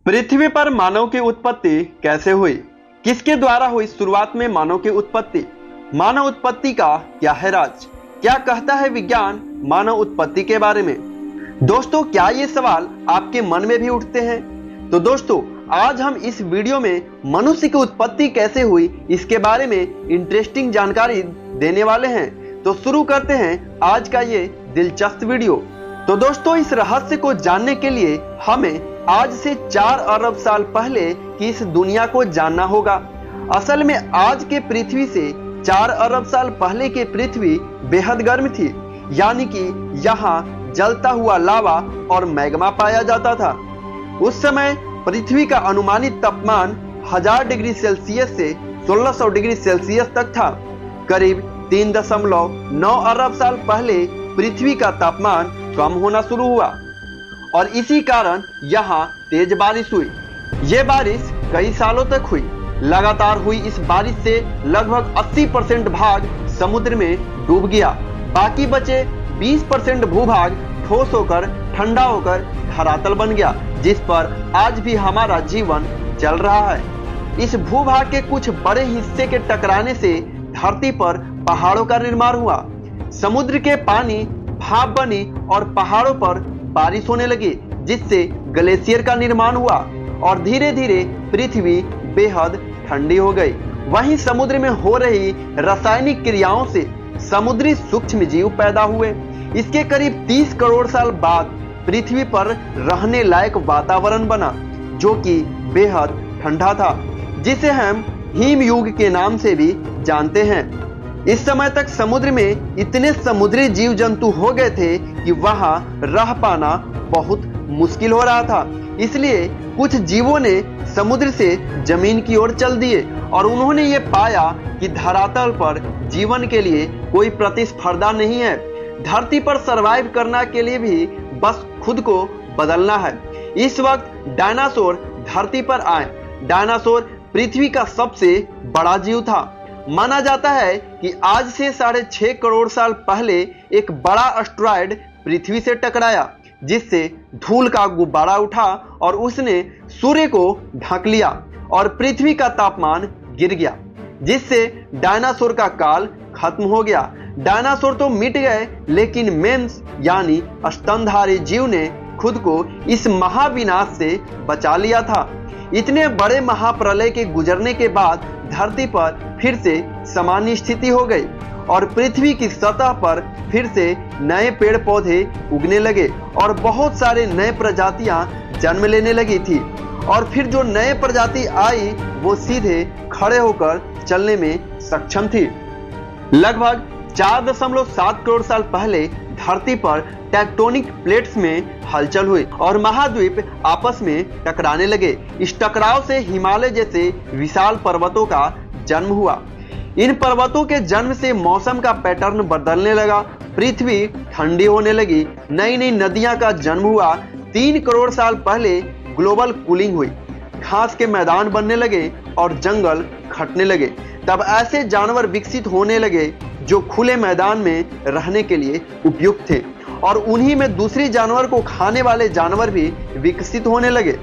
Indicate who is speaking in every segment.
Speaker 1: पृथ्वी पर मानव की उत्पत्ति कैसे हुई? किसके द्वारा हुई शुरुआत में मानव की उत्पत्ति? मानव उत्पत्ति का क्या है राज? क्या कहता है विज्ञान मानव उत्पत्ति के बारे में? दोस्तों, क्या ये सवाल आपके मन में भी उठते हैं? तो दोस्तों, आज हम इस वीडियो में मनुष्य की उत्पत्ति कैसे हुई इसके बारे में इंटरेस्टिंग जानकारी देने वाले हैं। तो शुरू करते हैं आज का ये दिलचस्प वीडियो। तो दोस्तों, इस रहस्य को जानने के लिए हमें आज से 4 अरब साल पहले की इस दुनिया को जानना होगा। असल में आज के पृथ्वी से 4 अरब साल पहले की पृथ्वी बेहद गर्म थी, यानी कि यहाँ जलता हुआ लावा और मैग्मा पाया जाता था। उस समय पृथ्वी का अनुमानित तापमान 1000 डिग्री सेल्सियस से 1600 डिग्री सेल्सियस तक था। करीब 3.9 अरब साल पहले पृथ्वी का तापमान कम होना शुरू हुआ और इसी कारण यहाँ तेज बारिश हुई। ये बारिश कई सालों तक हुई। लगातार हुई इस बारिश से लगभग 80% भाग समुद्र में डूब गया। बाकी बचे 20% भूभाग ठोस होकर ठंडा होकर धरातल बन गया, जिस पर आज भी हमारा जीवन चल रहा है। इस भूभाग के कुछ बड़े हिस्से के टकराने से धरती पर पहाड़ों का निर्माण हुआ। समुद्र के पानी भाप बनी और पहाड़ों पर बारिश होने लगी, जिससे ग्लेशियर का निर्माण हुआ और धीरे धीरे पृथ्वी बेहद ठंडी हो गई। वहीं समुद्र में हो रही रासायनिक क्रियाओं से समुद्री सूक्ष्म जीव पैदा हुए। इसके करीब 30 करोड़ साल बाद पृथ्वी पर रहने लायक वातावरण बना, जो कि बेहद ठंडा था, जिसे हम हिम युग के नाम से भी जानते हैं। इस समय तक समुद्र में इतने समुद्री जीव जंतु हो गए थे कि वहां रह पाना बहुत मुश्किल हो रहा था। इसलिए कुछ जीवों ने समुद्र से जमीन की ओर चल दिए और उन्होंने ये पाया कि धरातल पर जीवन के लिए कोई प्रतिस्पर्धा नहीं है। धरती पर सरवाइव करना के लिए भी बस खुद को बदलना है। इस वक्त डायनासोर धरती पर आए। डायनासोर पृथ्वी का सबसे बड़ा जीव था। माना जाता है कि आज से 6.5 करोड़ साल पहले एक बड़ा एस्टेरॉयड पृथ्वी से टकराया, जिससे धूल का गुब्बारा उठा और उसने सूर्य को ढक लिया और पृथ्वी का तापमान गिर गया, जिससे डायनासोर का काल खत्म हो गया। डायनासोर तो मिट गए, लेकिन मेम्स यानी स्तनधारी जीव ने खुद को इस महाविनाश से बचा लिया था। इतने बड़े महाप्रलय के गुजरने के बाद धरती पर फिर से सामान्य स्थिति हो गई और पृथ्वी की सतह पर फिर से नए पेड़ पौधे उगने लगे और बहुत सारे नए प्रजातियां जन्म लेने लगी थी। और फिर जो नए प्रजाति आई वो सीधे खड़े होकर चलने में सक्षम थी। लगभग 4.7 करोड़ साल पहले धरती पर टेक्टोनिक प्लेट्स में हलचल हुई और महाद्वीप आपस में टकराने लगे। इस टकराव से हिमालय जैसे विशाल पर्वतों का जन्म हुआ। इन पर्वतों के जन्म से मौसम का पैटर्न बदलने लगा। पृथ्वी ठंडी होने लगी। नई नई नदियां का जन्म हुआ। 3 करोड़ साल पहले ग्लोबल कूलिंग हुई। घास के मैदान बनने लगे और जंगल घटने लगे। तब ऐसे जानवर विकसित होने लगे जो खुले मैदान में रहने के लिए उपयुक्त थे और उन्हीं में दूसरी जानवर को खाने वाले जानवर भी विकसित होने लगे।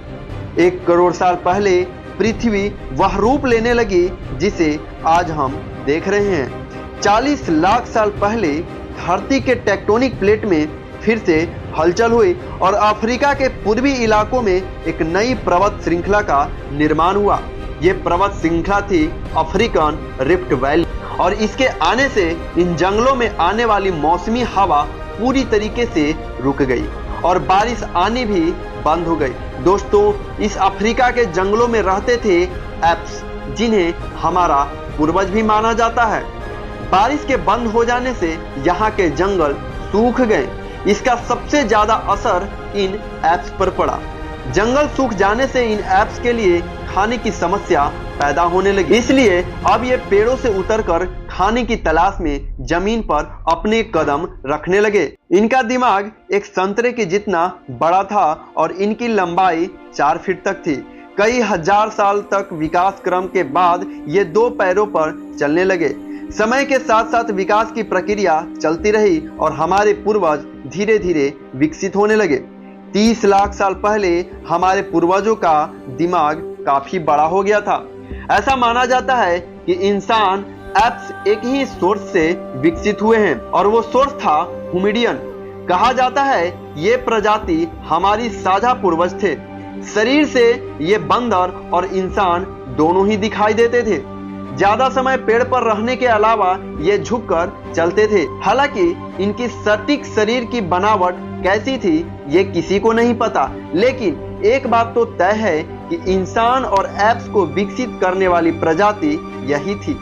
Speaker 1: 1 करोड़ साल पहले पृथ्वी वह रूप लेने लगी जिसे आज हम देख रहे हैं। 40 लाख साल पहले धरती के टेक्टोनिक प्लेट में फिर से हलचल हुई और अफ्रीका के पूर्वी इलाकों में एक नई पर्वत श्रृंखला का निर्माण हुआ। ये पर्वत श्रृंखला थी अफ्रीकन रिफ्ट वैली और इसके आने से इन जंगलों में आने वाली मौसमी हवा पूरी तरीके से रुक गई और बारिश आनी भी बंद हो गई। दोस्तों, इस अफ्रीका के जंगलों में रहते थे एप्स, जिन्हें हमारा पूर्वज भी माना जाता है। बारिश के बंद हो जाने से यहाँ के जंगल सूख गए। इसका सबसे ज्यादा असर इन एप्स पर पड़ा। जंगल सूख जाने से इन एप्स के लिए खाने की समस्या पैदा होने लगी। इसलिए अब ये पेड़ों से उतरकर खाने की तलाश में जमीन पर अपने कदम रखने लगे। इनका दिमाग एक संतरे के जितना बड़ा था और इनकी लंबाई 4 फीट तक थी। कई हजार साल तक विकास क्रम के बाद ये 2 पैरों पर चलने लगे। समय के साथ साथ विकास की प्रक्रिया चलती रही और हमारे पूर्वज धीरे धीरे विकसित होने लगे। 30 लाख साल पहले हमारे पूर्वजों का दिमाग काफी बड़ा हो गया था। ऐसा माना जाता है कि इंसान एप्स एक ही सोर्स से विकसित हुए हैं और वो सोर्स था होमिनियन। कहा जाता है ये प्रजाति हमारी साझा पूर्वज थे। शरीर से ये बंदर और इंसान दोनों ही दिखाई देते थे। ज्यादा समय पेड़ पर रहने के अलावा ये झुककर चलते थे। हालांकि इनकी सटीक शरीर की बनावट कैसी थी ये किसी को नहीं पता, लेकिन एक बात तो तय है कि इंसान और एप्स को विकसित करने वाली प्रजाति यही थी।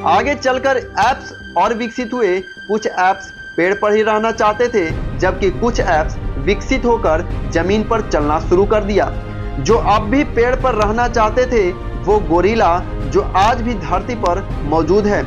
Speaker 1: आगे चलकर एप्स और विकसित हुए। कुछ एप्स पेड़ पर ही रहना चाहते थे, जबकि कुछ एप्स विकसित होकर जमीन पर चलना शुरू कर दिया। जो अब भी पेड़ पर रहना चाहते थे वो गोरिल्ला, जो आज भी धरती पर मौजूद है।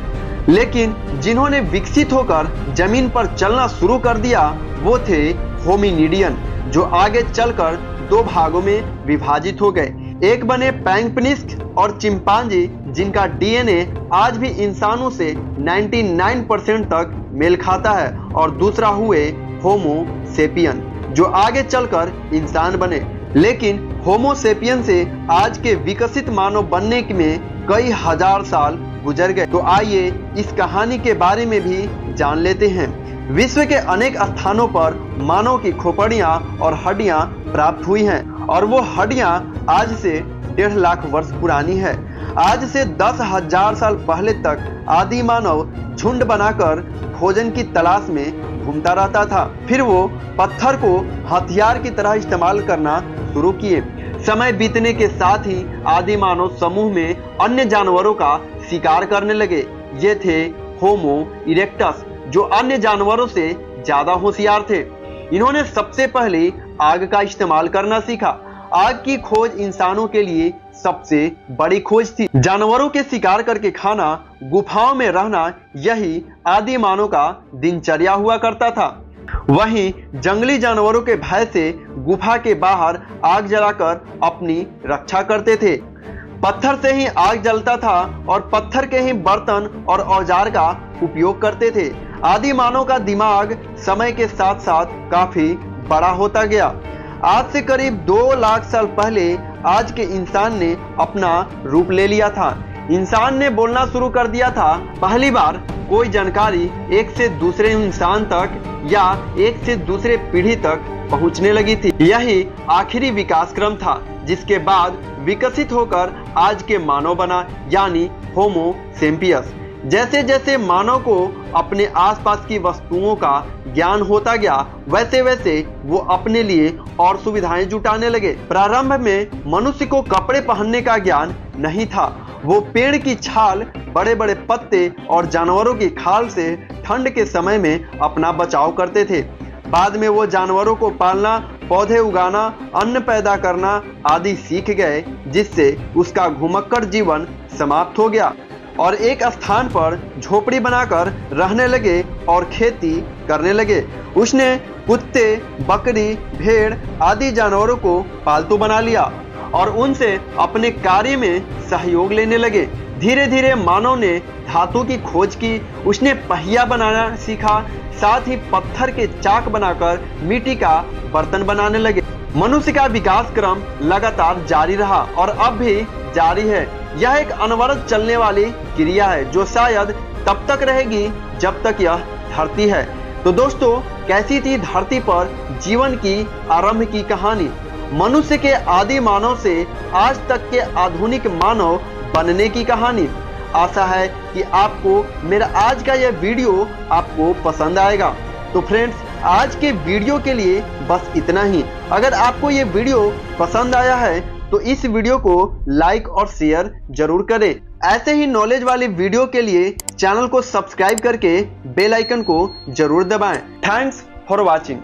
Speaker 1: लेकिन जिन्होंने विकसित होकर जमीन पर चलना शुरू कर दिया वो थे होमिनिडियन, जो आगे चलकर दो भागों में विभाजित हो गए। एक बने पैंगपनिस्ट और चिंपांजी, जिनका डीएनए आज भी इंसानों से 99% तक मेल खाता है, और दूसरा हुए होमो सेपियन, जो आगे चलकर इंसान बने। लेकिन होमो सेपियन से आज के विकसित मानव बनने में कई हजार साल गुजर गए। तो आइए इस कहानी के बारे में भी जान लेते हैं। विश्व के अनेक स्थानों पर मानव की खोपड़ियां और हड्डियां प्राप्त हुई हैं, और वो हड्डियां आज से 1.5 लाख वर्ष पुरानी है। आज से 10,000 साल पहले तक आदि मानव झुंड बनाकर भोजन की तलाश में घूमता रहता था। फिर वो पत्थर को हथियार की तरह इस्तेमाल करना शुरू किए। समय बीतने के साथ ही आदि मानव समूह में अन्य जानवरों का शिकार करने लगे। ये थे होमो इरेक्टस, जो अन्य जानवरों से ज्यादा होशियार थे। इन्होंने सबसे पहले आग का इस्तेमाल करना सीखा। आग की खोज इंसानों के लिए सबसे बड़ी खोज थी। जानवरों के शिकार करके खाना, गुफाओं में रहना, यही आदि मानव का दिनचर्या हुआ करता था। वहीं जंगली जानवरों के भय से गुफा के बाहर आग जलाकर अपनी रक्षा करते थे। पत्थर से ही आग जलता था और पत्थर के ही बर्तन और औजार का उपयोग करते थे। आदि मानव का दिमाग समय के साथ साथ काफी बड़ा होता गया। आज से करीब 2 लाख साल पहले आज के इंसान ने अपना रूप ले लिया था। इंसान ने बोलना शुरू कर दिया था। पहली बार कोई जानकारी एक से दूसरे इंसान तक या एक से दूसरे पीढ़ी तक पहुंचने लगी थी। यही आखिरी विकास क्रम था, जिसके बाद विकसित होकर आज के मानव बना, यानी होमो सेपियंस। जैसे जैसे मानव को अपने आसपास की वस्तुओं का ज्ञान होता गया, वैसे वैसे वो अपने लिए और सुविधाएं जुटाने लगे। प्रारंभ में मनुष्य को कपड़े पहनने का ज्ञान नहीं था। वो पेड़ की छाल, बड़े बड़े पत्ते और जानवरों की खाल से ठंड के समय में अपना बचाव करते थे। बाद में वो जानवरों को पालना, पौधे उगाना, अन्न पैदा करना आदि सीख गए, जिससे उसका घुमक्कड़ जीवन समाप्त हो गया और एक स्थान पर झोपड़ी बनाकर रहने लगे और खेती करने लगे। उसने कुत्ते, बकरी, भेड़ आदि जानवरों को पालतू बना लिया और उनसे अपने कार्य में सहयोग लेने लगे। धीरे धीरे मानव ने धातु की खोज की। उसने पहिया बनाना सीखा, साथ ही पत्थर के चाक बनाकर मिट्टी का बर्तन बनाने लगे। मनुष्य का विकास क्रम लगातार जारी रहा और अब भी जारी है। यह एक अनवरत चलने वाली क्रिया है, जो शायद तब तक रहेगी जब तक यह धरती है। तो दोस्तों, कैसी थी धरती पर जीवन की आरंभ की कहानी? मनुष्य के आदि मानव से आज तक के आधुनिक मानव बनने की कहानी। आशा है कि आपको मेरा आज का यह वीडियो आपको पसंद आएगा। तो फ्रेंड्स, आज के वीडियो के लिए बस इतना ही। अगर आपको ये वीडियो पसंद आया है तो इस वीडियो को लाइक और शेयर जरूर करें। ऐसे ही नॉलेज वाली वीडियो के लिए चैनल को सब्सक्राइब करके बेल आइकन को जरूर दबाएं। Thanks for watching.